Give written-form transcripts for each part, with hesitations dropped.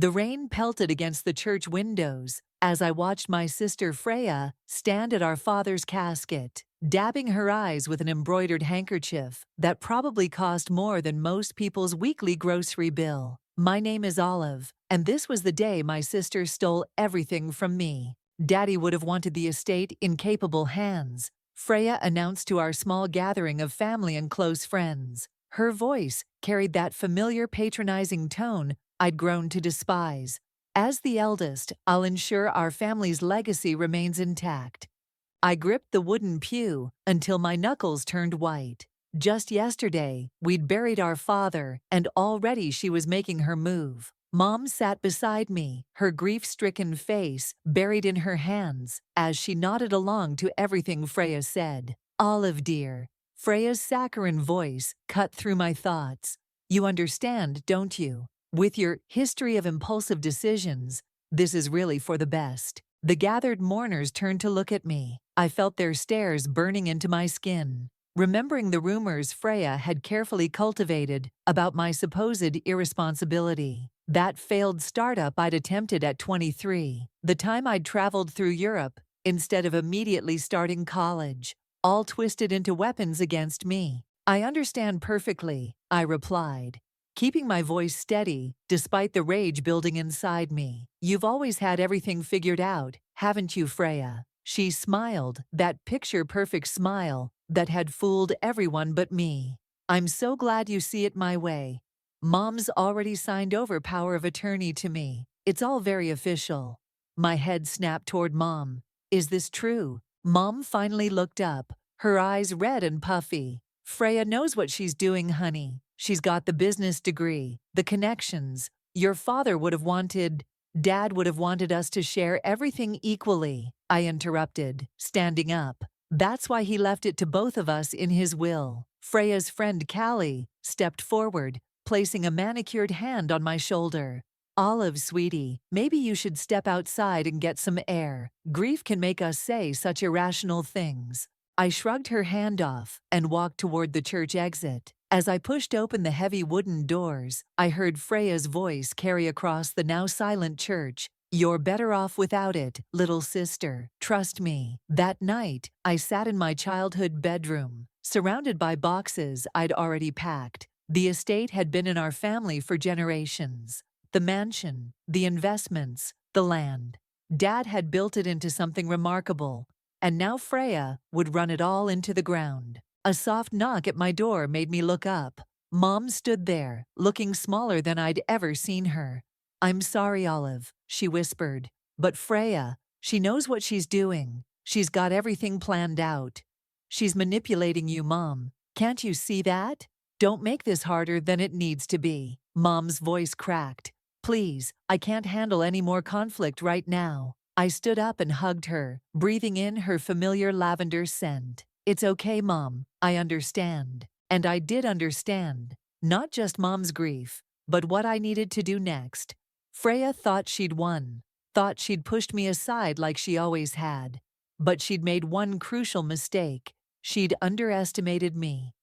The rain pelted against the church windows as I watched my sister Freya stand at our father's casket, dabbing her eyes with an embroidered handkerchief that probably cost more than most people's weekly grocery bill. My name is Olive, and this was the day my sister stole everything from me. Daddy would have wanted the estate in capable hands, Freya announced to our small gathering of family and close friends. Her voice carried that familiar patronizing tone I'd grown to despise. As the eldest, I'll ensure our family's legacy remains intact. I gripped the wooden pew until my knuckles turned white. Just yesterday, we'd buried our father, and already she was making her move. Mom sat beside me, her grief-stricken face buried in her hands, as she nodded along to everything Freya said. Olive dear, Freya's saccharine voice cut through my thoughts. You understand, don't you? With your history of impulsive decisions, this is really for the best. The gathered mourners turned to look at me. I felt their stares burning into my skin. Remembering the rumors Freya had carefully cultivated about my supposed irresponsibility. That failed startup I'd attempted at 23. The time I'd traveled through Europe instead of immediately starting college. All twisted into weapons against me. I understand perfectly, I replied, keeping my voice steady despite the rage building inside me. You've always had everything figured out, haven't you, Freya? She smiled, that picture-perfect smile that had fooled everyone but me. I'm so glad you see it my way. Mom's already signed over power of attorney to me. It's all very official. My head snapped toward Mom. Is this true? Mom finally looked up, her eyes red and puffy. Freya knows what she's doing, honey. She's got the business degree, the connections. Your father would have wanted, Dad would have wanted us to share everything equally, I interrupted, standing up. That's why he left it to both of us in his will. Freya's friend Callie stepped forward, placing a manicured hand on my shoulder. Olive, sweetie, maybe you should step outside and get some air. Grief can make us say such irrational things. I shrugged her hand off and walked toward the church exit. As I pushed open the heavy wooden doors, I heard Freya's voice carry across the now silent church. You're better off without it, little sister. Trust me. That night, I sat in my childhood bedroom, surrounded by boxes I'd already packed. The estate had been in our family for generations. The mansion, the investments, the land. Dad had built it into something remarkable, and now Freya would run it all into the ground. A soft knock at my door made me look up. Mom stood there, looking smaller than I'd ever seen her. I'm sorry, Olive, she whispered, but Freya, she knows what she's doing. She's got everything planned out. She's manipulating you, Mom. Can't you see that? Don't make this harder than it needs to be. Mom's voice cracked. Please, I can't handle any more conflict right now. I stood up and hugged her, breathing in her familiar lavender scent. It's okay, Mom. I understand. And I did understand. Not just Mom's grief, but what I needed to do next. Freya thought she'd won, thought she'd pushed me aside like she always had. But she'd made one crucial mistake. She'd underestimated me.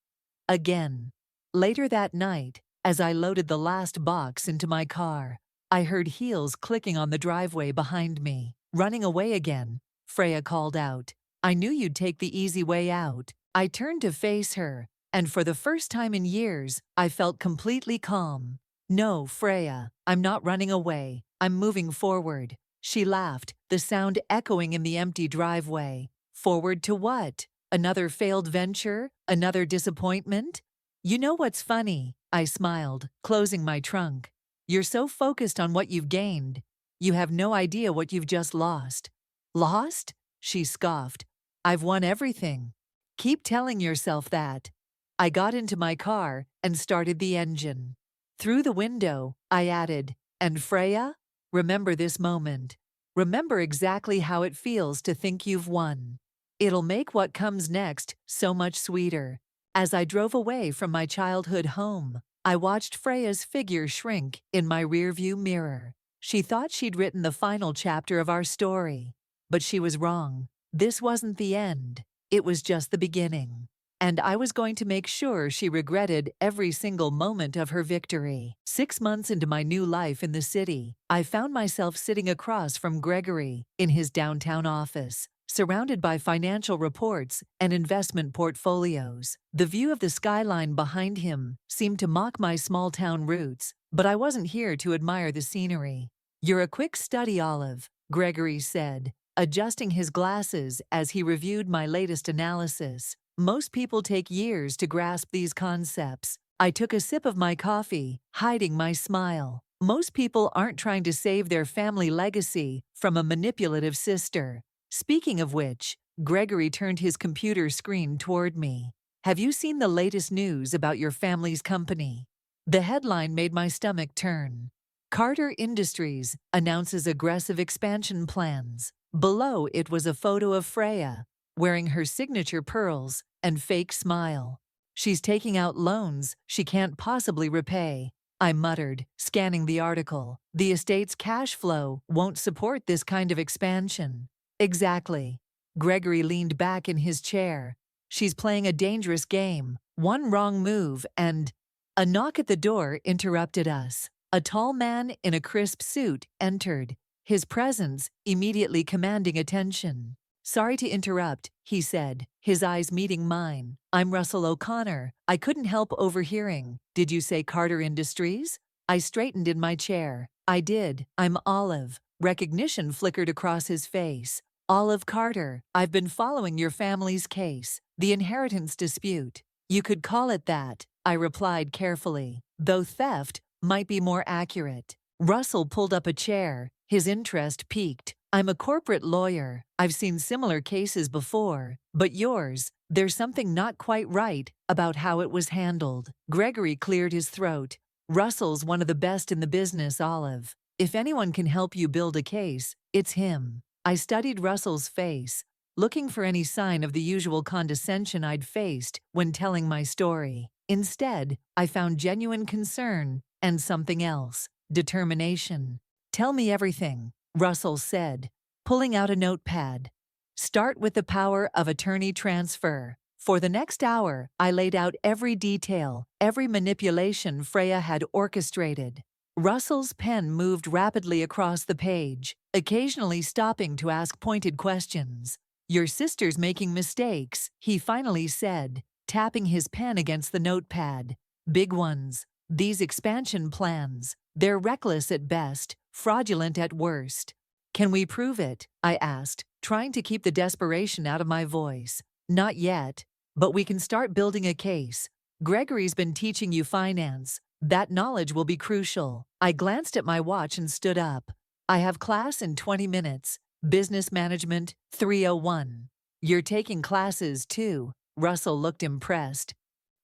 Again. Later that night, as I loaded the last box into my car, I heard heels clicking on the driveway behind me. Running away again, Freya called out. I knew you'd take the easy way out. I turned to face her, and for the first time in years, I felt completely calm. No, Freya, I'm not running away. I'm moving forward. She laughed, the sound echoing in the empty driveway. Forward to what? Another failed venture? Another disappointment? You know what's funny? I smiled, closing my trunk. You're so focused on what you've gained. You have no idea what you've just lost. Lost? She scoffed. I've won everything. Keep telling yourself that. I got into my car and started the engine. Through the window, I added, and Freya, remember this moment. Remember exactly how it feels to think you've won. It'll make what comes next so much sweeter. As I drove away from my childhood home, I watched Freya's figure shrink in my rearview mirror. She thought she'd written the final chapter of our story. But she was wrong. This wasn't the end. It was just the beginning. and I was going to make sure she regretted every single moment of her victory. 6 months into my new life in the city, I found myself sitting across from Gregory in his downtown office, surrounded by financial reports and investment portfolios. The view of the skyline behind him seemed to mock my small-town roots, but I wasn't here to admire the scenery. "You're a quick study, Olive," Gregory said, adjusting his glasses as he reviewed my latest analysis. "Most people take years to grasp these concepts." I took a sip of my coffee, hiding my smile. Most people aren't trying to save their family legacy from a manipulative sister. Speaking of which, Gregory turned his computer screen toward me. "Have you seen the latest news about your family's company?" The headline made my stomach turn. "Carter Industries announces aggressive expansion plans." Below it was a photo of Freya, wearing her signature pearls and fake smile. "She's taking out loans she can't possibly repay," I muttered, scanning the article. "The estate's cash flow won't support this kind of expansion." "Exactly." Gregory leaned back in his chair. "She's playing a dangerous game. One wrong move and—" A knock at the door interrupted us. A tall man in a crisp suit entered, his presence immediately commanding attention. "Sorry to interrupt," he said, his eyes meeting mine. "I'm Russell O'Connor. I couldn't help overhearing. Did you say Carter Industries?" I straightened in my chair. "I did. I'm Olive." Recognition flickered across his face. "Olive Carter. I've been following your family's case, the inheritance dispute." "You could call it that," I replied carefully, though theft might be more accurate. Russell pulled up a chair, his interest piqued. "I'm a corporate lawyer. I've seen similar cases before, but yours, there's something not quite right about how it was handled." Gregory cleared his throat. "Russell's one of the best in the business, Olive. If anyone can help you build a case, it's him." I studied Russell's face, looking for any sign of the usual condescension I'd faced when telling my story. Instead, I found genuine concern and something else: determination. "Tell me everything," Russell said, pulling out a notepad. "Start with the power of attorney transfer." For the next hour, I laid out every detail, every manipulation Freya had orchestrated. Russell's pen moved rapidly across the page, occasionally stopping to ask pointed questions. "Your sister's making mistakes," he finally said, tapping his pen against the notepad. "Big ones. These expansion plans, they're reckless at best, fraudulent at worst." "Can we prove it?" I asked, trying to keep the desperation out of my voice. "Not yet, but we can start building a case. Gregory's been teaching you finance. That knowledge will be crucial." I glanced at my watch and stood up. "I have class in 20 minutes. Business Management 301. "You're taking classes too?" Russell looked impressed.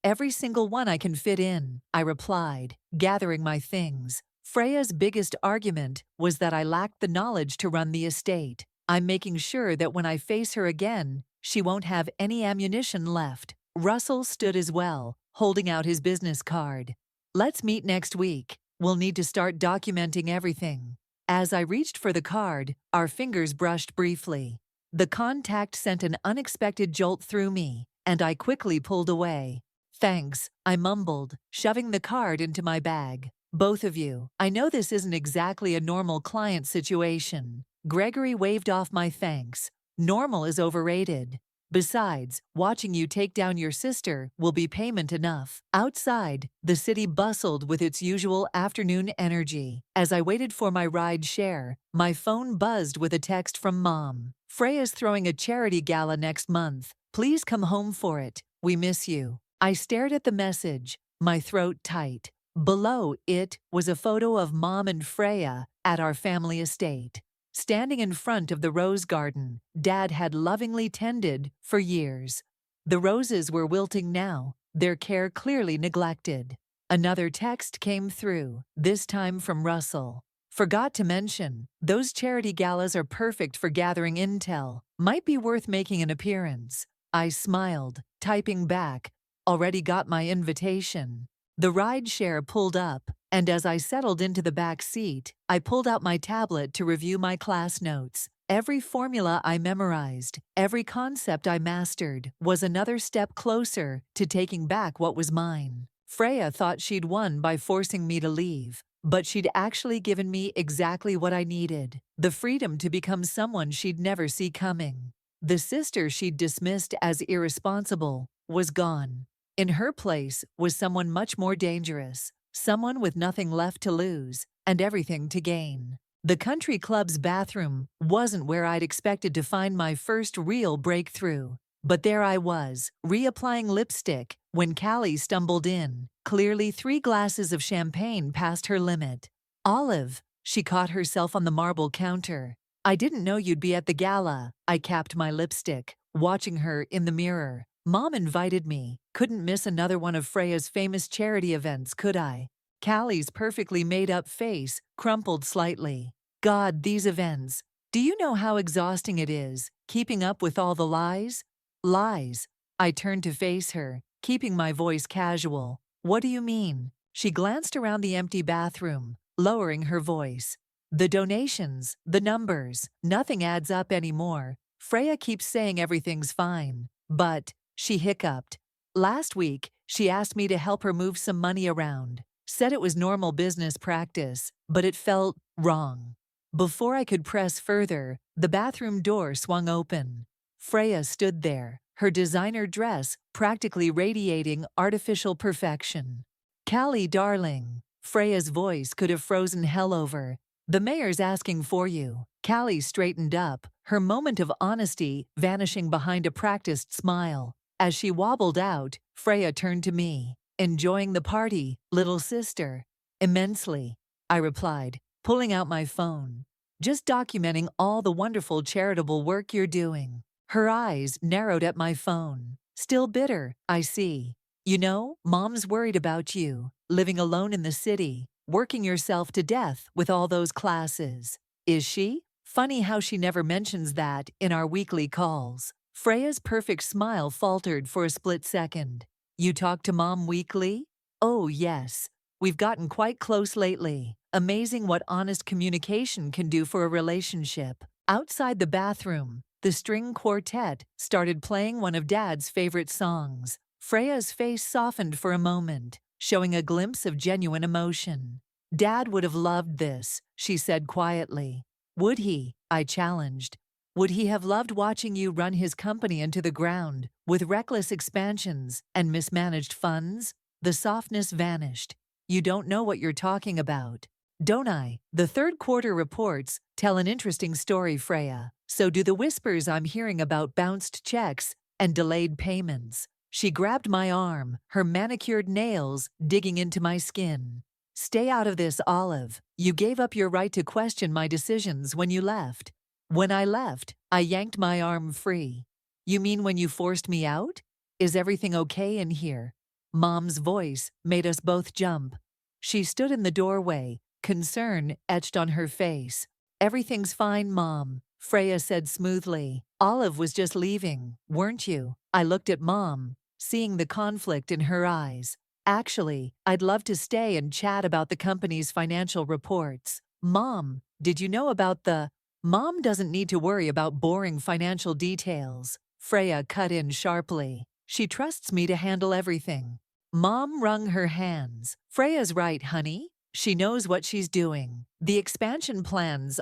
"Every single one I can fit in," I replied, gathering my things. Freya's biggest argument was that I lacked the knowledge to run the estate. "I'm making sure that when I face her again, she won't have any ammunition left." Russell stood as well, holding out his business card. "Let's meet next week. We'll need to start documenting everything." As I reached for the card, our fingers brushed briefly. The contact sent an unexpected jolt through me, and I quickly pulled away. "Thanks," I mumbled, shoving the card into my bag. "Both of you. I know this isn't exactly a normal client situation." Gregory waved off my thanks. "Normal is overrated. Besides, watching you take down your sister will be payment enough." Outside, the city bustled with its usual afternoon energy. As I waited for my ride share, my phone buzzed with a text from Mom. "Freya's throwing a charity gala next month. Please come home for it. We miss you." I stared at the message, my throat tight. Below it was a photo of Mom and Freya at our family estate. Standing in front of the rose garden Dad had lovingly tended for years. The roses were wilting now, their care clearly neglected. Another text came through, this time from Russell. "Forgot to mention, those charity galas are perfect for gathering intel. Might be worth making an appearance." I smiled, typing back, "Already got my invitation." The ride-share pulled up, and as I settled into the back seat, I pulled out my tablet to review my class notes. Every formula I memorized, every concept I mastered, was another step closer to taking back what was mine. Freya thought she'd won by forcing me to leave, but she'd actually given me exactly what I needed: the freedom to become someone she'd never see coming. The sister she'd dismissed as irresponsible was gone. In her place was someone much more dangerous, someone with nothing left to lose and everything to gain. The country club's bathroom wasn't where I'd expected to find my first real breakthrough. But there I was, reapplying lipstick, when Callie stumbled in, clearly 3 glasses of champagne past her limit. "Olive," she caught herself on the marble counter. "I didn't know you'd be at the gala." I capped my lipstick, watching her in the mirror. "Mom invited me. Couldn't miss another one of Freya's famous charity events, could I?" Callie's perfectly made-up face crumpled slightly. "God, these events. Do you know how exhausting it is, keeping up with all the lies?" "Lies." I turned to face her, keeping my voice casual. "What do you mean?" She glanced around the empty bathroom, lowering her voice. "The donations, the numbers, nothing adds up anymore. Freya keeps saying everything's fine. But," she hiccuped, "last week, she asked me to help her move some money around. Said it was normal business practice, but it felt wrong." Before I could press further, the bathroom door swung open. Freya stood there, her designer dress practically radiating artificial perfection. "Callie, darling." Freya's voice could have frozen hell over. "The mayor's asking for you." Callie straightened up, her moment of honesty vanishing behind a practiced smile. As she wobbled out, Freya turned to me. "Enjoying the party, little sister?" "Immensely," I replied, pulling out my phone. "Just documenting all the wonderful charitable work you're doing." Her eyes narrowed at my phone. "Still bitter, I see. You know, Mom's worried about you, living alone in the city, working yourself to death with all those classes." "Is she?" Funny how she never mentions that in our weekly calls. Freya's perfect smile faltered for a split second. "You talk to Mom weekly?" "Oh, yes. We've gotten quite close lately. Amazing what honest communication can do for a relationship." Outside the bathroom, the string quartet started playing one of Dad's favorite songs. Freya's face softened for a moment, showing a glimpse of genuine emotion. "Dad would have loved this," she said quietly. "Would he?" I challenged. "Would he have loved watching you run his company into the ground, with reckless expansions and mismanaged funds?" The softness vanished. "You don't know what you're talking about." "Don't I? The third quarter reports tell an interesting story, Freya. So do the whispers I'm hearing about bounced checks and delayed payments." She grabbed my arm, her manicured nails digging into my skin. "Stay out of this, Olive. You gave up your right to question my decisions when you left." "When I left," I yanked my arm free. "You mean when you forced me out? Is everything okay in here?" Mom's voice made us both jump. She stood in the doorway, concern etched on her face. "Everything's fine, Mom," Freya said smoothly. "Olive was just leaving, weren't you?" I looked at Mom, seeing the conflict in her eyes. "Actually, I'd love to stay and chat about the company's financial reports." "Mom, did you know about the—" "Mom doesn't need to worry about boring financial details," Freya cut in sharply. "She trusts me to handle everything." Mom wrung her hands. "Freya's right, honey. She knows what she's doing. The expansion plans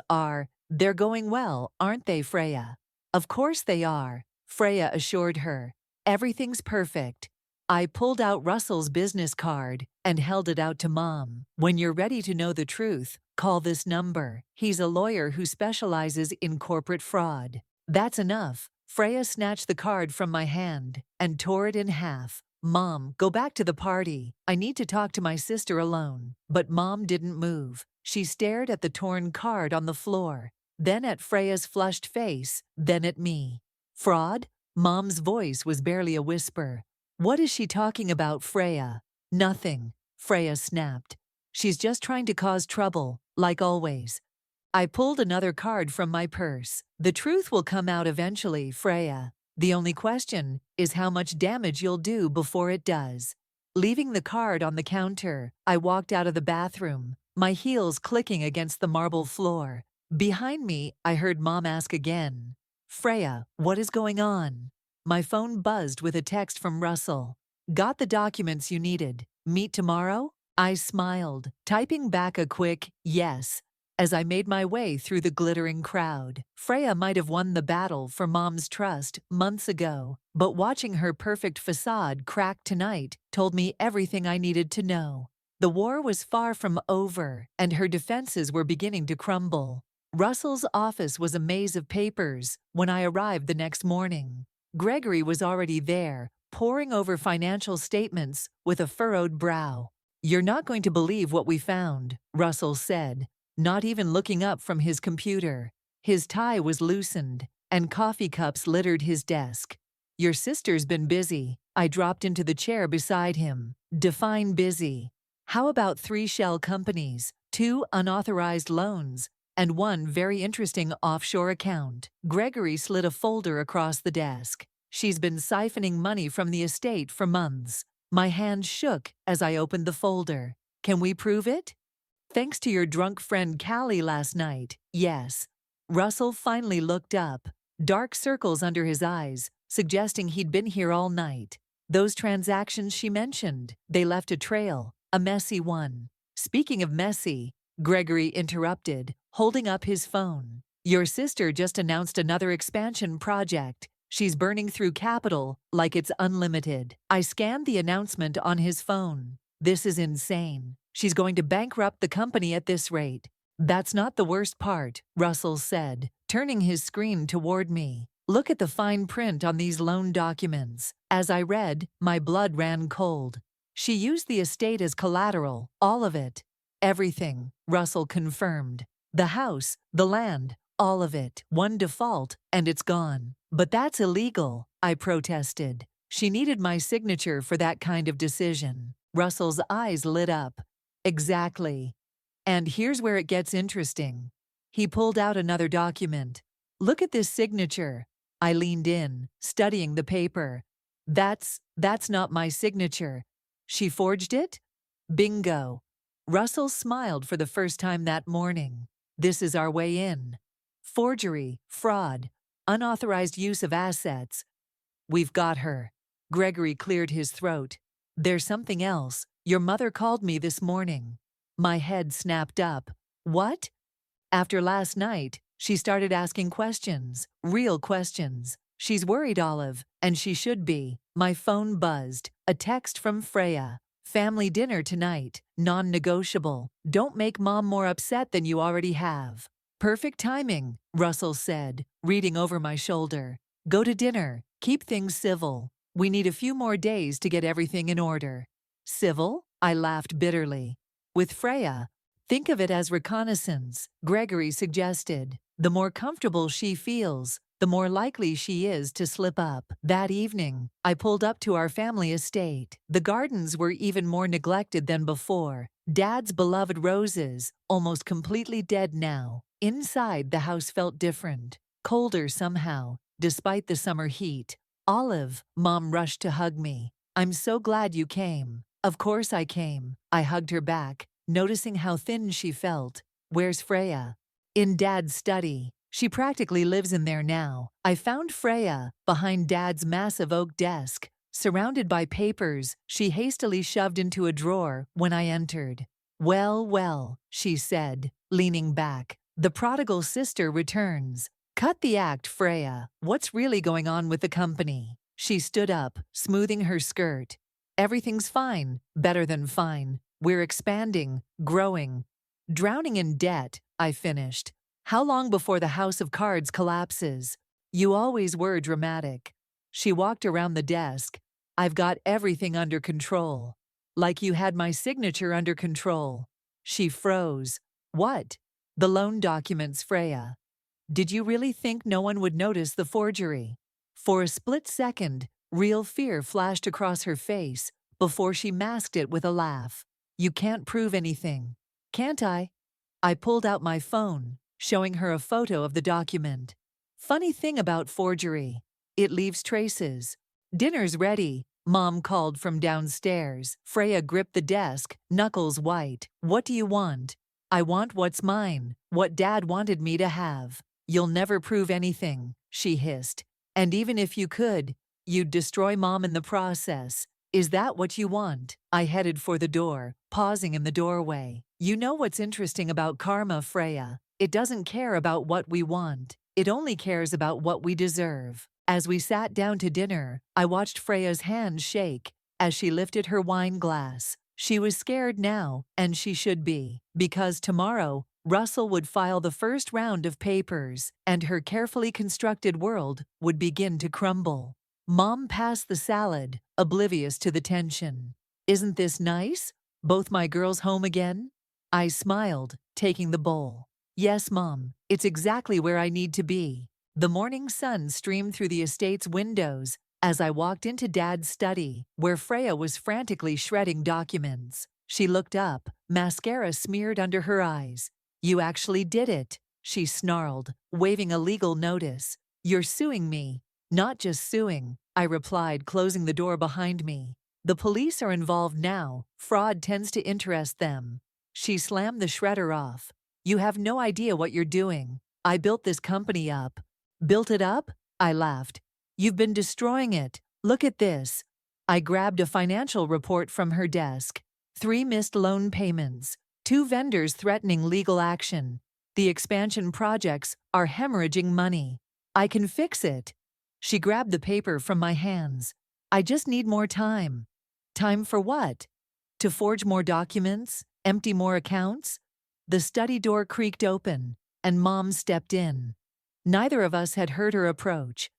they're going well, aren't they, Freya?" "Of course they are," Freya assured her. "Everything's perfect." I pulled out Russell's business card and held it out to Mom. "When you're ready to know the truth, call this number. He's a lawyer who specializes in corporate fraud." "That's enough." Freya snatched the card from my hand and tore it in half. "Mom, go back to the party. I need to talk to my sister alone." But Mom didn't move. She stared at the torn card on the floor, then at Freya's flushed face, then at me. "Fraud?" Mom's voice was barely a whisper. "What is she talking about, Freya?" "Nothing," Freya snapped. "She's just trying to cause trouble, like always." I pulled another card from my purse. "The truth will come out eventually, Freya. The only question is how much damage you'll do before it does." Leaving the card on the counter, I walked out of the bathroom, my heels clicking against the marble floor. Behind me, I heard Mom ask again, Freya, what is going on? My phone buzzed with a text from Russell. Got the documents you needed. Meet tomorrow? I smiled, typing back a quick yes as I made my way through the glittering crowd. Freya might have won the battle for Mom's trust months ago, but watching her perfect facade crack tonight told me everything I needed to know. The war was far from over, and her defenses were beginning to crumble. Russell's office was a maze of papers when I arrived the next morning. Gregory was already there, poring over financial statements with a furrowed brow. "You're not going to believe what we found," Russell said, not even looking up from his computer. His tie was loosened, and coffee cups littered his desk. "Your sister's been busy." I dropped into the chair beside him. Define busy. How about 3 shell companies, 2 unauthorized loans, and 1 very interesting offshore account? Gregory slid a folder across the desk. "She's been siphoning money from the estate for months." My hand shook as I opened the folder. "Can we prove it?" "Thanks to your drunk friend Callie last night, yes." Russell finally looked up, dark circles under his eyes, suggesting he'd been here all night. "Those transactions she mentioned, they left a trail, a messy one." "Speaking of messy," Gregory interrupted, holding up his phone. "Your sister just announced another expansion project. She's burning through capital like it's unlimited." I scanned the announcement on his phone. "This is insane. She's going to bankrupt the company at this rate." "That's not the worst part," Russell said, turning his screen toward me. "Look at the fine print on these loan documents." As I read, my blood ran cold. "She used the estate as collateral, all of it." "Everything," Russell confirmed. "The house, the land, all of it. One default, and it's gone." "But that's illegal," I protested. "She needed my signature for that kind of decision." Russell's eyes lit up. "Exactly. And here's where it gets interesting." He pulled out another document. "Look at this signature." I leaned in, studying the paper. That's not my signature." "She forged it?" "Bingo." Russell smiled for the first time that morning. "This is our way in. Forgery, fraud, unauthorized use of assets. We've got her." Gregory cleared his throat. "There's something else. Your mother called me this morning." My head snapped up. "What?" "After last night, she started asking questions, real questions. She's worried, Olive, and she should be." My phone buzzed. A text from Freya. "Family dinner tonight, non-negotiable. Don't make Mom more upset than you already have." "Perfect timing," Russell said, reading over my shoulder. "Go to dinner. Keep things civil. We need a few more days to get everything in order." "Civil?" I laughed bitterly. "With Freya, think of it as reconnaissance," Gregory suggested. "The more comfortable she feels, the more likely she is to slip up." That evening, I pulled up to our family estate. The gardens were even more neglected than before. Dad's beloved roses, almost completely dead now. Inside, the house felt different, colder somehow, despite the summer heat. "Olive," Mom rushed to hug me. "I'm so glad you came." "Of course I came." I hugged her back, noticing how thin she felt. "Where's Freya?" "In Dad's study. She practically lives in there now." I found Freya behind Dad's massive oak desk, surrounded by papers she hastily shoved into a drawer when I entered. "Well, well," she said, leaning back. "The prodigal sister returns. Cut the act, Freya. What's really going on with the company?" She stood up, smoothing her skirt. "Everything's fine, better than fine. We're expanding, growing." "Drowning in debt," I finished. "How long before the house of cards collapses?" "You always were dramatic." She walked around the desk. "I've got everything under control." "Like you had my signature under control." She froze. "What?" "The loan documents, Freya." "Did you really think no one would notice the forgery?" For a split second, real fear flashed across her face before she masked it with a laugh. "You can't prove anything." "Can't I?" I pulled out my phone, showing her a photo of the document. "Funny thing about forgery. It leaves traces." "Dinner's ready," Mom called from downstairs. Freya gripped the desk, knuckles white. "What do you want?" I want what's mine, what Dad wanted me to have. You'll never prove anything, she hissed. And even if you could, you'd destroy Mom in the process. Is that what you want? I headed for the door, pausing in the doorway. You know what's interesting about karma, Freya? It doesn't care about what we want. It only cares about what we deserve. As we sat down to dinner, I watched Freya's hand shake as she lifted her wine glass. She was scared now, and she should be, because tomorrow, Russell would file the first round of papers, and her carefully constructed world would begin to crumble. Mom passed the salad, oblivious to the tension. Isn't this nice? Both my girls home again? I smiled, taking the bowl. Yes, Mom, it's exactly where I need to be. The morning sun streamed through the estate's windows as I walked into Dad's study, where Freya was frantically shredding documents. She looked up, mascara smeared under her eyes. You actually did it, she snarled, waving a legal notice. You're suing me. Not just suing, I replied, closing the door behind me. The police are involved now. Fraud tends to interest them. She slammed the shredder off. You have no idea what you're doing. I built this company up. Built it up? I laughed. You've been destroying it. Look at this. I grabbed a financial report from her desk. 3 missed loan payments. 2 vendors threatening legal action. The expansion projects are hemorrhaging money. I can fix it. She grabbed the paper from my hands. I just need more time. Time for what? To forge more documents? Empty more accounts? The study door creaked open, and Mom stepped in. Neither of us had heard her approach.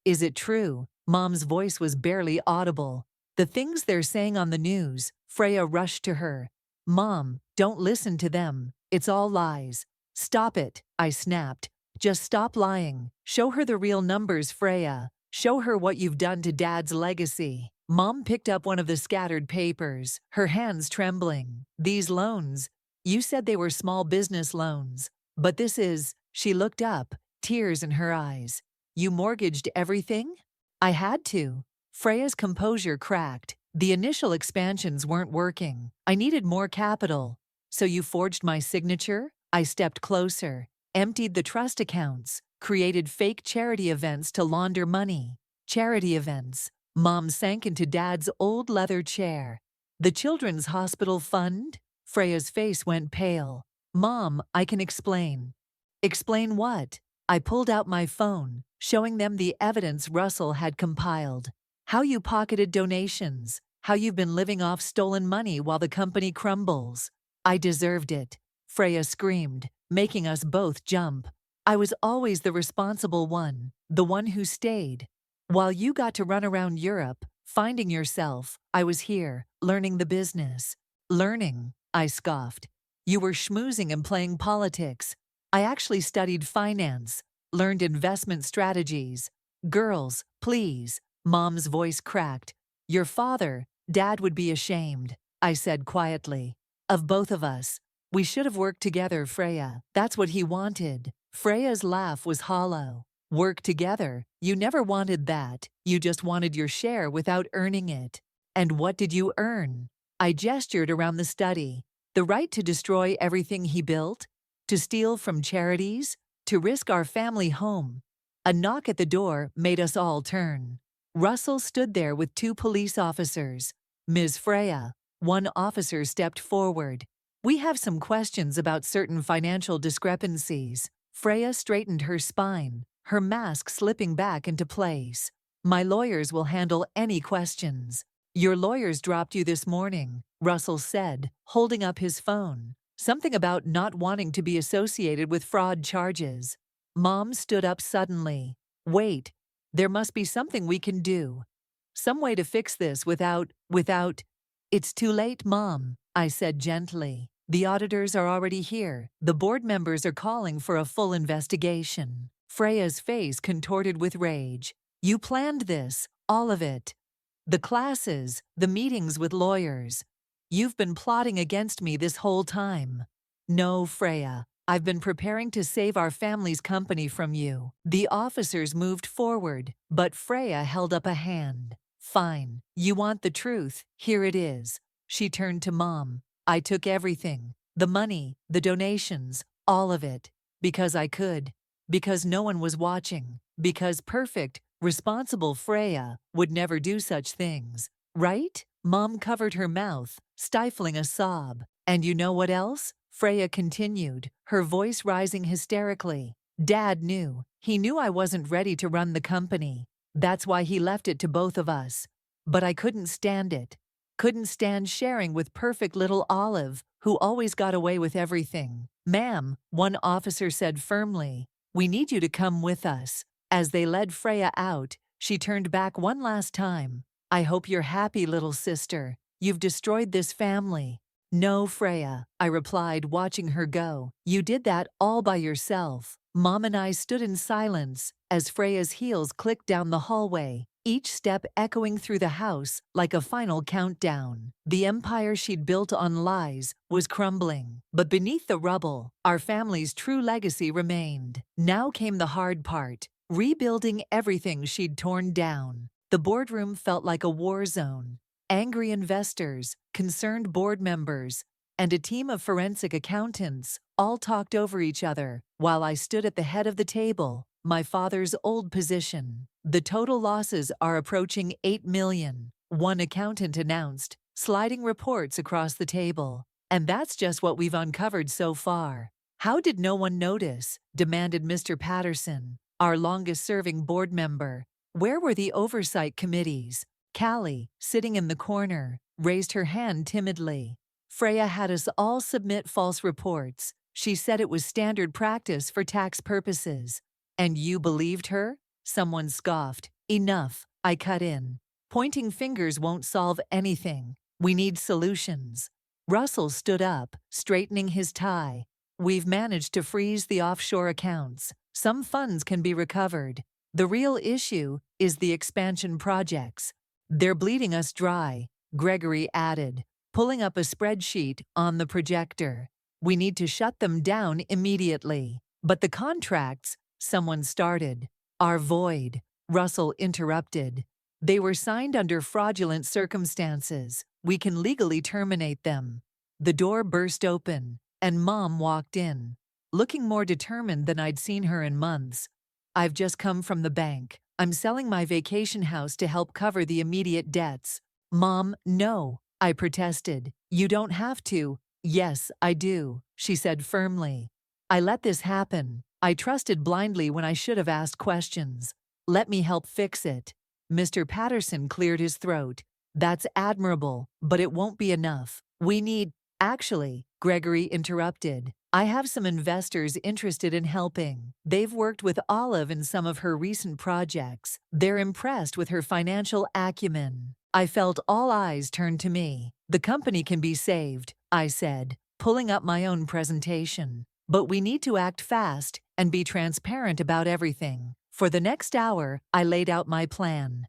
Is it true? Mom's voice was barely audible. The things they're saying on the news. Freya rushed to her. Mom, don't listen to them. It's all lies. Stop it, I snapped. Just stop lying. Show her the real numbers, Freya. Show her what you've done to Dad's legacy. Mom picked up one of the scattered papers, her hands trembling. These loans. You said they were small business loans. But this is. She looked up, tears in her eyes. You mortgaged everything? I had to. Freya's composure cracked. The initial expansions weren't working. I needed more capital. So you forged my signature? I stepped closer, emptied the trust accounts, created fake charity events to launder money. Charity events. Mom sank into Dad's old leather chair. The Children's Hospital Fund? Freya's face went pale. Mom, I can explain. Explain what? I pulled out my phone, showing them the evidence Russell had compiled. How you pocketed donations. How you've been living off stolen money while the company crumbles. I deserved it. Freya screamed, making us both jump. I was always the responsible one, the one who stayed. While you got to run around Europe, finding yourself, I was here, learning the business. Learning, I scoffed. You were schmoozing and playing politics. I actually studied finance, learned investment strategies. Girls, please. Mom's voice cracked. Your father, Dad would be ashamed, I said quietly. Of both of us. We should have worked together, Freya. That's what he wanted. Freya's laugh was hollow. Work together? You never wanted that. You just wanted your share without earning it. And what did you earn? I gestured around the study. The right to destroy everything he built? To steal from charities? To risk our family home? A knock at the door made us all turn. Russell stood there with 2 police officers. Ms. Freya. One officer stepped forward. We have some questions about certain financial discrepancies. Freya straightened her spine, her mask slipping back into place. My lawyers will handle any questions. Your lawyers dropped you this morning, Russell said, holding up his phone. Something about not wanting to be associated with fraud charges. Mom stood up suddenly. Wait, there must be something we can do. Some way to fix this without. It's too late, Mom, I said gently. The auditors are already here. The board members are calling for a full investigation. Freya's face contorted with rage. You planned this, all of it. The classes, the meetings with lawyers. You've been plotting against me this whole time. No, Freya. I've been preparing to save our family's company from you. The officers moved forward, but Freya held up a hand. Fine. You want the truth. Here it is. She turned to Mom. I took everything. The money, the donations, all of it. Because I could. Because no one was watching. Because perfect, responsible Freya would never do such things. Right? Mom covered her mouth, stifling a sob. And you know what else? Freya continued, her voice rising hysterically. Dad knew. He knew I wasn't ready to run the company. That's why he left it to both of us. But I couldn't stand it. Couldn't stand sharing with perfect little Olive, who always got away with everything. Ma'am, one officer said firmly, we need you to come with us. As they led Freya out, she turned back one last time. I hope you're happy, little sister. You've destroyed this family. No, Freya, I replied, watching her go. You did that all by yourself. Mom and I stood in silence as Freya's heels clicked down the hallway, each step echoing through the house like a final countdown. The empire she'd built on lies was crumbling, but beneath the rubble, our family's true legacy remained. Now came the hard part, rebuilding everything she'd torn down. The boardroom felt like a war zone. Angry investors, concerned board members, and a team of forensic accountants all talked over each other while I stood at the head of the table, my father's old position. The total losses are approaching $8 million, one accountant announced, sliding reports across the table. And that's just what we've uncovered so far. How did no one notice? Demanded Mr. Patterson, our longest-serving board member. Where were the oversight committees? Callie, sitting in the corner, raised her hand timidly. Freya had us all submit false reports. She said it was standard practice for tax purposes. And you believed her? Someone scoffed. Enough, I cut in. Pointing fingers won't solve anything. We need solutions. Russell stood up, straightening his tie. We've managed to freeze the offshore accounts. Some funds can be recovered. The real issue is the expansion projects. They're bleeding us dry, Gregory added, pulling up a spreadsheet on the projector. We need to shut them down immediately. But the contracts, someone started, are void, Russell interrupted. They were signed under fraudulent circumstances. We can legally terminate them. The door burst open, and Mom walked in, looking more determined than I'd seen her in months. I've just come from the bank. I'm selling my vacation house to help cover the immediate debts. Mom, no, I protested. You don't have to. Yes, I do, she said firmly. I let this happen. I trusted blindly when I should have asked questions. Let me help fix it. Mr. Patterson cleared his throat. That's admirable, but it won't be enough. We need… Actually, Gregory interrupted. I have some investors interested in helping. They've worked with Olive in some of her recent projects. They're impressed with her financial acumen. I felt all eyes turn to me. The company can be saved, I said, pulling up my own presentation. But we need to act fast and be transparent about everything. For the next hour, I laid out my plan.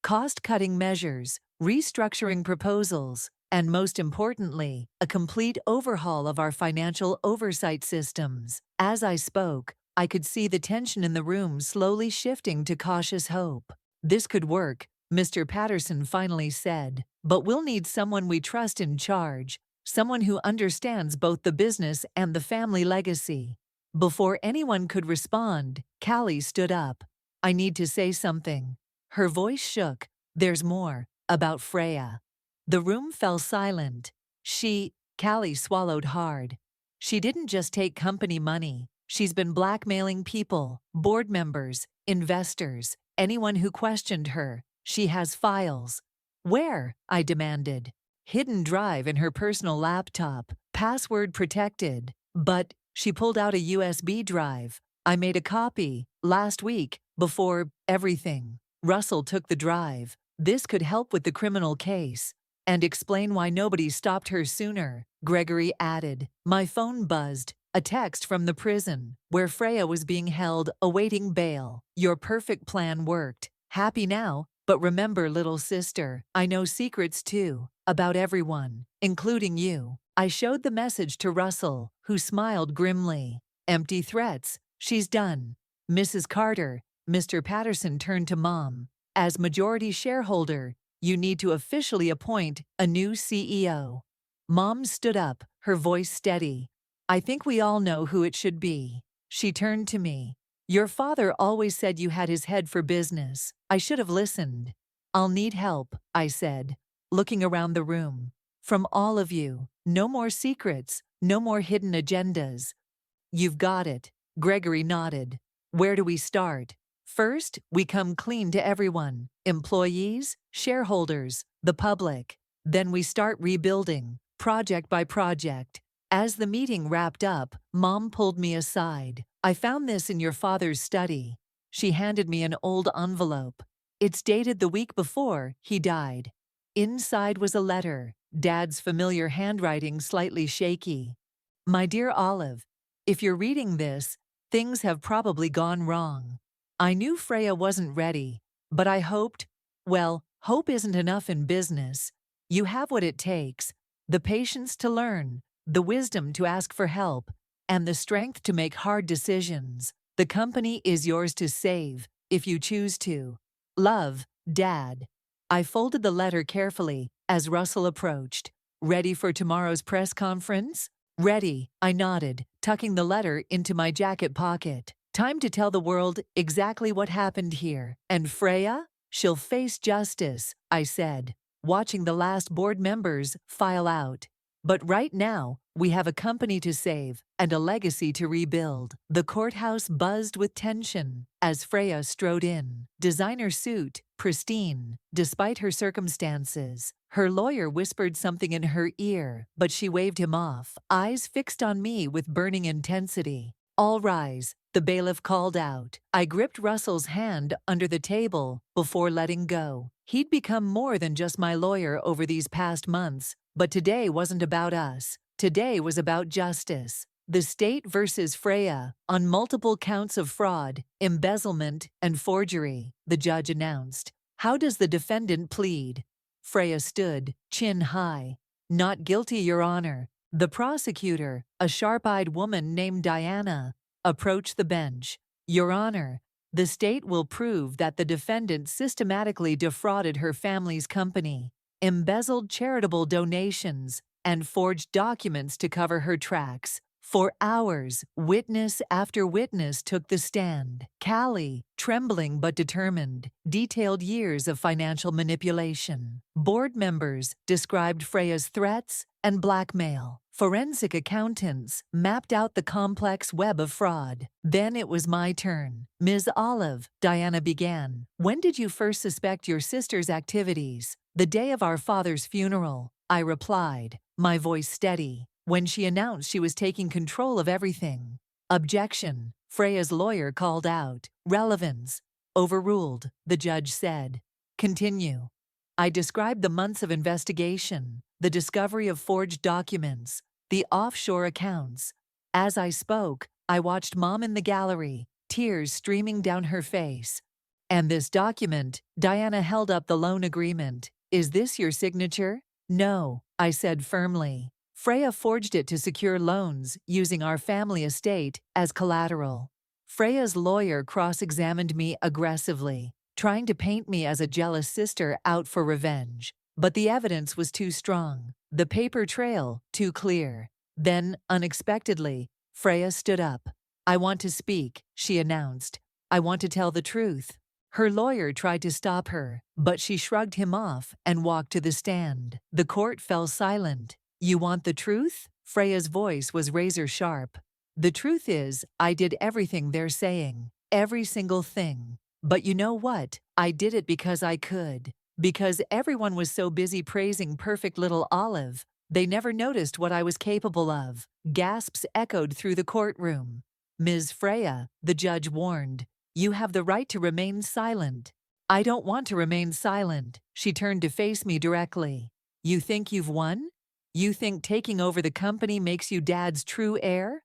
Cost-cutting measures, restructuring proposals, and most importantly, a complete overhaul of our financial oversight systems. As I spoke, I could see the tension in the room slowly shifting to cautious hope. This could work, Mr. Patterson finally said, but we'll need someone we trust in charge, someone who understands both the business and the family legacy. Before anyone could respond, Callie stood up. I need to say something. Her voice shook. There's more, about Freya. The room fell silent. Callie swallowed hard. She didn't just take company money. She's been blackmailing people, board members, investors, anyone who questioned her. She has files. Where? I demanded. Hidden drive in her personal laptop, password protected. But she pulled out a USB drive. I made a copy, last week, before everything. Russell took the drive. This could help with the criminal case. And explain why nobody stopped her sooner, Gregory added. My phone buzzed. A text from the prison, where Freya was being held, awaiting bail. Your perfect plan worked. Happy now, but remember, little sister, I know secrets too, about everyone, including you. I showed the message to Russell, who smiled grimly. Empty threats. She's done. Mrs. Carter, Mr. Patterson turned to Mom. As majority shareholder, you need to officially appoint a new CEO. Mom stood up, her voice steady. "I think we all know who it should be." She turned to me. "Your father always said you had his head for business. I should have listened." "I'll need help," I said, looking around the room. "From all of you. No more secrets, no more hidden agendas." "You've got it." Gregory nodded. "Where do we start?" "First, we come clean to everyone, employees, shareholders, the public. Then we start rebuilding, project by project." As the meeting wrapped up, Mom pulled me aside. "I found this in your father's study." She handed me an old envelope. "It's dated the week before he died." Inside was a letter, Dad's familiar handwriting slightly shaky. "My dear Olive, if you're reading this, things have probably gone wrong. I knew Freya wasn't ready, but I hoped, well, hope isn't enough in business. You have what it takes, the patience to learn, the wisdom to ask for help, and the strength to make hard decisions. The company is yours to save, if you choose to. Love, Dad." I folded the letter carefully as Russell approached. "Ready for tomorrow's press conference?" "Ready," I nodded, tucking the letter into my jacket pocket. "Time to tell the world exactly what happened here. And Freya? She'll face justice," I said, watching the last board members file out. "But right now, we have a company to save and a legacy to rebuild." The courthouse buzzed with tension as Freya strode in. Designer suit, pristine, despite her circumstances. Her lawyer whispered something in her ear, but she waved him off, eyes fixed on me with burning intensity. "All rise," the bailiff called out. I gripped Russell's hand under the table before letting go. He'd become more than just my lawyer over these past months, but today wasn't about us. Today was about justice. The state versus Freya, on multiple counts of fraud, embezzlement, and forgery, the judge announced. "How does the defendant plead?" Freya stood, chin high. "Not guilty, Your Honor." The prosecutor, a sharp-eyed woman named Diana, approached the bench. "Your Honor, the state will prove that the defendant systematically defrauded her family's company, embezzled charitable donations, and forged documents to cover her tracks." For hours, witness after witness took the stand. Callie, trembling but determined, detailed years of financial manipulation. Board members described Freya's threats and blackmail. Forensic accountants mapped out the complex web of fraud. Then it was my turn. "Ms. Olive," Diana began, "when did you first suspect your sister's activities?" "The day of our father's funeral," I replied, my voice steady, "when she announced she was taking control of everything." "Objection," Freya's lawyer called out. "Relevance." "Overruled," the judge said. "Continue." I described the months of investigation, the discovery of forged documents, the offshore accounts. As I spoke, I watched Mom in the gallery, tears streaming down her face. "And this document," Diana held up the loan agreement. "Is this your signature?" "No," I said firmly. "Freya forged it to secure loans using our family estate as collateral." Freya's lawyer cross-examined me aggressively, trying to paint me as a jealous sister out for revenge. But the evidence was too strong, the paper trail too clear. Then, unexpectedly, Freya stood up. "I want to speak," she announced. "I want to tell the truth." Her lawyer tried to stop her, but she shrugged him off and walked to the stand. The court fell silent. "You want the truth?" Freya's voice was razor sharp. "The truth is, I did everything they're saying. Every single thing. But you know what? I did it because I could. Because everyone was so busy praising perfect little Olive, they never noticed what I was capable of." Gasps echoed through the courtroom. "Ms. Freya," the judge warned, "you have the right to remain silent." "I don't want to remain silent." She turned to face me directly. "You think you've won? You think taking over the company makes you Dad's true heir?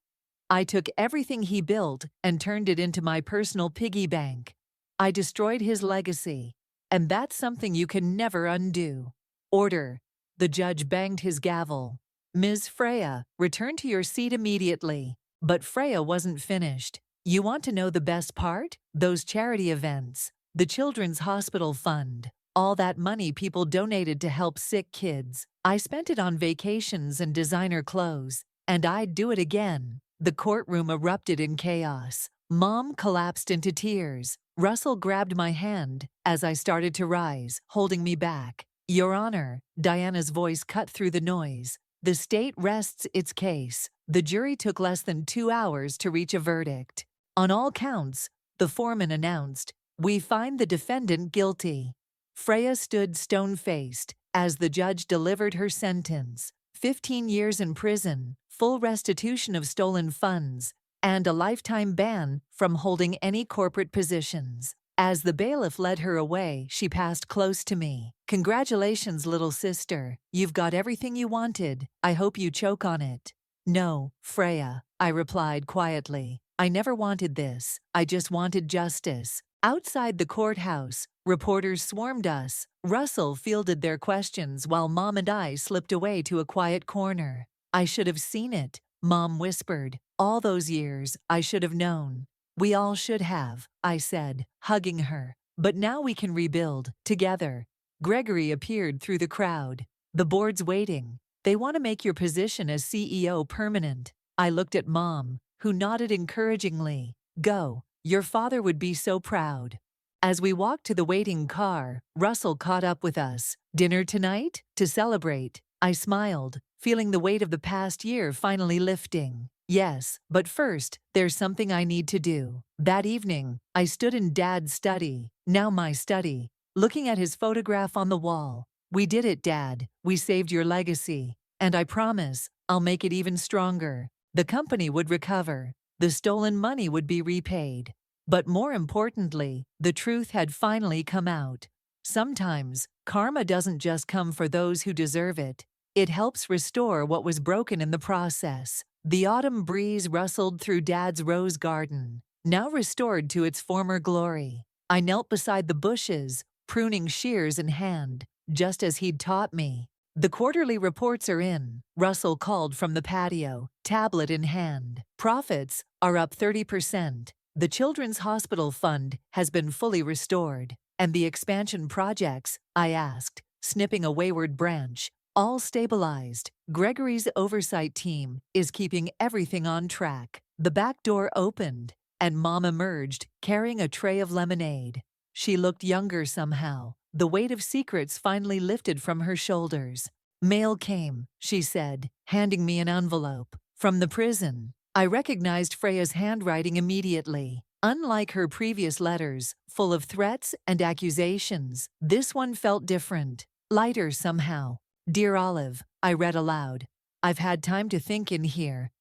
I took everything he built and turned it into my personal piggy bank. I destroyed his legacy, and that's something you can never undo." "Order." The judge banged his gavel. "Ms. Freya, return to your seat immediately." But Freya wasn't finished. "You want to know the best part? Those charity events. The Children's Hospital Fund. All that money people donated to help sick kids. I spent it on vacations and designer clothes. And I'd do it again. The courtroom erupted in chaos. Mom collapsed into tears. Russell grabbed my hand as I started to rise, holding me back. Your Honor, Diana's voice cut through the noise. The state rests its case. The jury took less than 2 hours to reach a verdict. On all counts, the foreman announced, we find the defendant guilty. Freya stood stone-faced as the judge delivered her sentence. 15 years in prison, full restitution of stolen funds, and a lifetime ban from holding any corporate positions. As the bailiff led her away, she passed close to me. Congratulations, little sister. You've got everything you wanted. I hope you choke on it. No, Freya, I replied quietly. I never wanted this. I just wanted justice. Outside the courthouse, reporters swarmed us. Russell fielded their questions while Mom and I slipped away to a quiet corner. I should have seen it, Mom whispered. All those years, I should have known. We all should have, I said, hugging her. But now we can rebuild, together. Gregory appeared through the crowd. The board's waiting. They want to make your position as CEO permanent. I looked at Mom, who nodded encouragingly. Go. Your father would be so proud. As we walked to the waiting car, Russell caught up with us. Dinner tonight? To celebrate. I smiled, feeling the weight of the past year finally lifting. Yes, but first, there's something I need to do. That evening, I stood in Dad's study, now my study, looking at his photograph on the wall. We did it, Dad. We saved your legacy. And I promise, I'll make it even stronger. The company would recover. The stolen money would be repaid. But more importantly, the truth had finally come out. Sometimes, karma doesn't just come for those who deserve it. It helps restore what was broken in the process. The autumn breeze rustled through Dad's rose garden, now restored to its former glory. I knelt beside the bushes, pruning shears in hand, just as he'd taught me. The quarterly reports are in, Russell called from the patio, tablet in hand. Profits are up 30%. The Children's Hospital Fund has been fully restored. And the expansion projects, I asked, snipping a wayward branch, all stabilized. Gregory's oversight team is keeping everything on track. The back door opened, and Mom emerged, carrying a tray of lemonade. She looked younger somehow. The weight of secrets finally lifted from her shoulders. Mail came, she said, handing me an envelope. From the prison. I recognized Freya's handwriting immediately. Unlike her previous letters, full of threats and accusations, this one felt different, lighter somehow. Dear Olive, I read aloud. I've had time to think in here.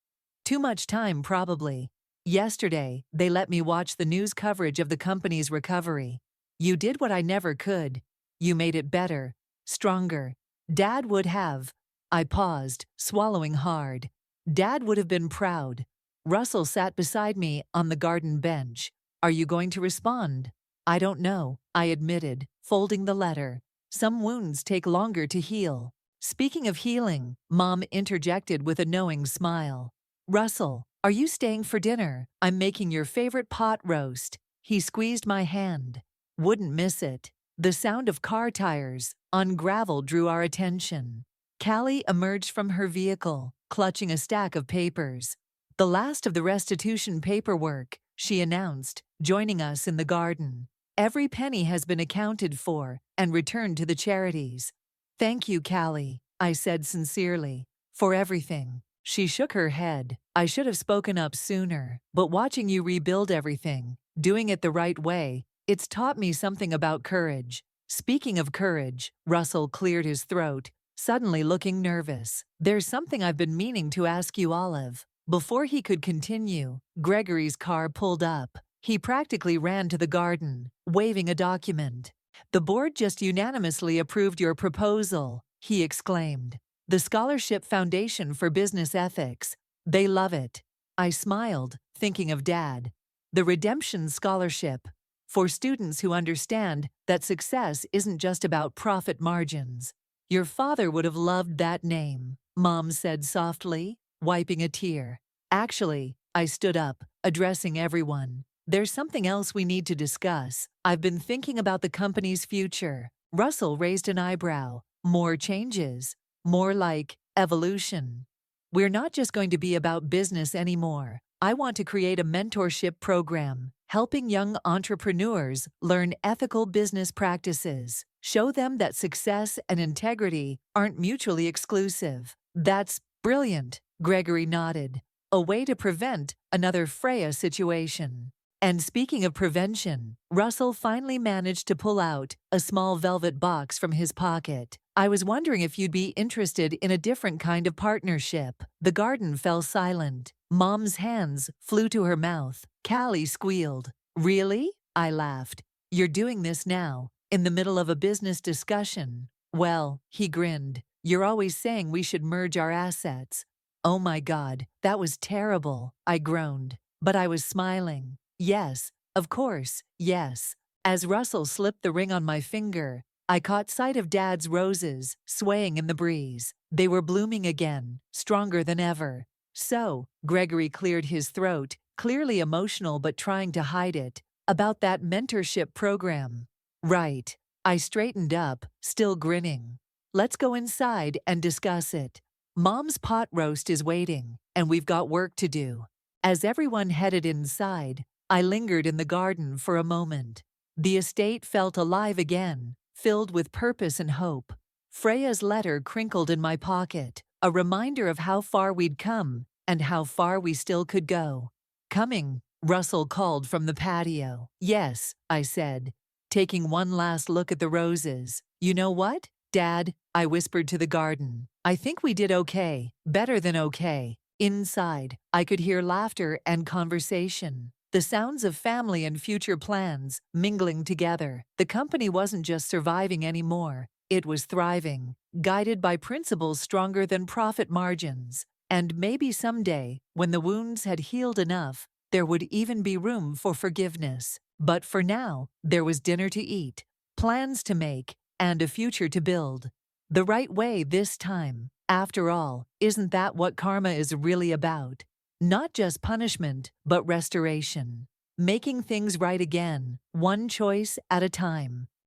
Too much time, probably. Yesterday, they let me watch the news coverage of the company's recovery. You did what I never could. You made it better, stronger. Dad would have. I paused, swallowing hard. Dad would have been proud. Russell sat beside me on the garden bench. Are you going to respond? I don't know, I admitted, folding the letter. Some wounds take longer to heal. Speaking of healing, Mom interjected with a knowing smile. Russell, are you staying for dinner? I'm making your favorite pot roast. He squeezed my hand. Wouldn't miss it. The sound of car tires on gravel drew our attention. Callie emerged from her vehicle, clutching a stack of papers. The last of the restitution paperwork, she announced, joining us in the garden. Every penny has been accounted for and returned to the charities. Thank you, Callie, I said sincerely, for everything. She shook her head. I should have spoken up sooner, but watching you rebuild everything, doing it the right way, it's taught me something about courage. Speaking of courage, Russell cleared his throat, suddenly looking nervous. There's something I've been meaning to ask you, Olive. Before he could continue, Gregory's car pulled up. He practically ran to the garden, waving a document. The board just unanimously approved your proposal, he exclaimed. The Scholarship Foundation for Business Ethics. They love it. I smiled, thinking of Dad. The Redemption Scholarship. For students who understand that success isn't just about profit margins. Your father would have loved that name, Mom said softly, wiping a tear. Actually, I stood up, addressing everyone. There's something else we need to discuss. I've been thinking about the company's future. Russell raised an eyebrow. More changes. More like evolution. We're not just going to be about business anymore. I want to create a mentorship program, helping young entrepreneurs learn ethical business practices. Show them that success and integrity aren't mutually exclusive. That's brilliant, Gregory nodded. A way to prevent another Freya situation. And speaking of prevention, Russell finally managed to pull out a small velvet box from his pocket. I was wondering if you'd be interested in a different kind of partnership. The garden fell silent. Mom's hands flew to her mouth. Callie squealed. Really? I laughed. You're doing this now, in the middle of a business discussion. Well, he grinned. You're always saying we should merge our assets. Oh my God, that was terrible, I groaned. But I was smiling. Yes, of course, yes. As Russell slipped the ring on my finger, I caught sight of Dad's roses swaying in the breeze. They were blooming again, stronger than ever. So, Gregory cleared his throat, clearly emotional but trying to hide it, about that mentorship program. Right. I straightened up, still grinning. Let's go inside and discuss it. Mom's pot roast is waiting, and we've got work to do. As everyone headed inside, I lingered in the garden for a moment. The estate felt alive again, filled with purpose and hope. Freya's letter crinkled in my pocket, a reminder of how far we'd come and how far we still could go. Coming, Russell called from the patio. Yes, I said, taking one last look at the roses. You know what, Dad? I whispered to the garden. I think we did okay, better than okay. Inside, I could hear laughter and conversation. The sounds of family and future plans mingling together. The company wasn't just surviving anymore, it was thriving, guided by principles stronger than profit margins. And maybe someday, when the wounds had healed enough, there would even be room for forgiveness. But for now, there was dinner to eat, plans to make, and a future to build. The right way this time. After all, isn't that what karma is really about? Not just punishment, but restoration. Making things right again, one choice at a time.